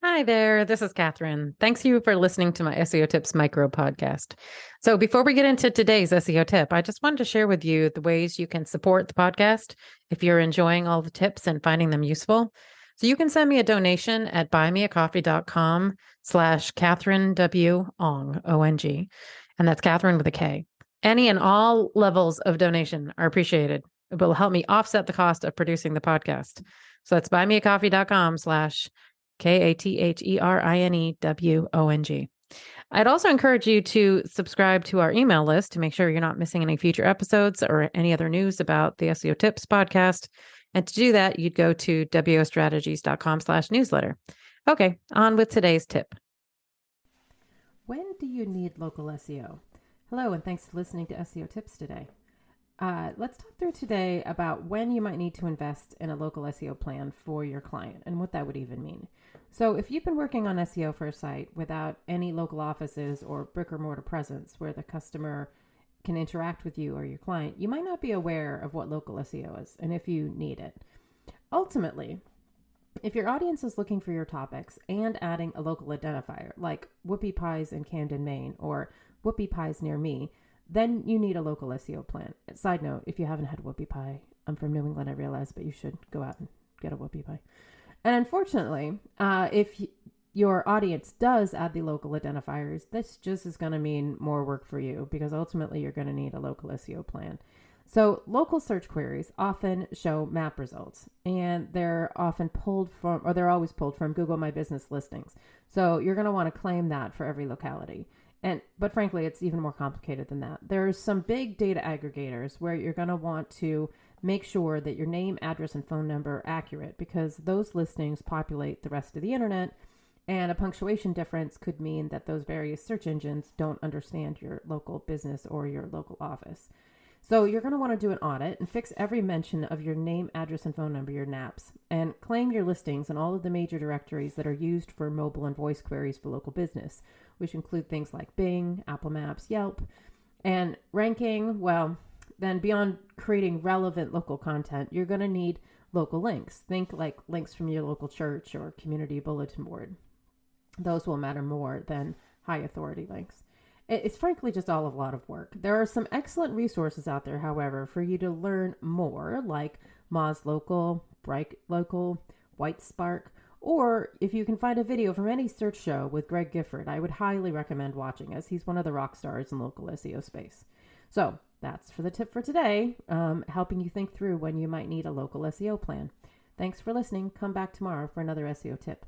Hi there, this is Catherine. Thanks you for listening to my SEO Tips micro podcast. So, before we get into today's SEO tip, I just wanted to share with you the ways you can support the podcast if you're enjoying all the tips and finding them useful. So, you can send me a donation at buymeacoffee.com/Catherine W. Ong, O-N-G, and that's Catherine with a K. Any and all levels of donation are appreciated. It will help me offset the cost of producing the podcast. So, that's buymeacoffee.com/Katherinewong. I'd also encourage you to subscribe to our email list to make sure you're not missing any future episodes or any other news about the SEO Tips podcast. And to do that, you'd go to wostrategies.com/newsletter. Okay, on with today's tip. When do you need local SEO? Hello, and thanks for listening to SEO Tips today. Let's talk through today about when you might need to invest in a local SEO plan for your client and what that would even mean. So if you've been working on SEO for a site without any local offices or brick or mortar presence where the customer can interact with you or your client, you might not be aware of what local SEO is and if you need it. Ultimately, if your audience is looking for your topics and adding a local identifier like whoopie pies in Camden, Maine, or whoopie pies near me, then you need a local SEO plan. Side note, if you haven't had whoopie pie, I'm from New England, I realize, but you should go out and get a whoopie pie. And unfortunately, if your audience does add the local identifiers, this just is going to mean more work for you because ultimately you're going to need a local SEO plan. So local search queries often show map results, and they're often pulled from, or they're always pulled from Google My Business listings. So you're going to want to claim that for every locality. But frankly, it's even more complicated than that. There's some big data aggregators where you're going to want to make sure that your name, address, and phone number are accurate because those listings populate the rest of the internet, and a punctuation difference could mean that those various search engines don't understand your local business or your local office. So you're going to want to do an audit and fix every mention of your name, address, and phone number, your NAPs, and claim your listings in all of the major directories that are used for mobile and voice queries for local business, which include things like Bing, Apple Maps, Yelp, and ranking. Well, then beyond creating relevant local content, you're going to need local links. Think like links from your local church or community bulletin board. Those will matter more than high authority links. It's frankly just all a lot of work. There are some excellent resources out there, however, for you to learn more, like Moz Local, Bright Local, White Spark, or if you can find a video from any search show with Greg Gifford, I would highly recommend watching as he's one of the rock stars in local SEO space. So that's for the tip for today, helping you think through when you might need a local SEO plan. Thanks for listening. Come back tomorrow for another SEO tip.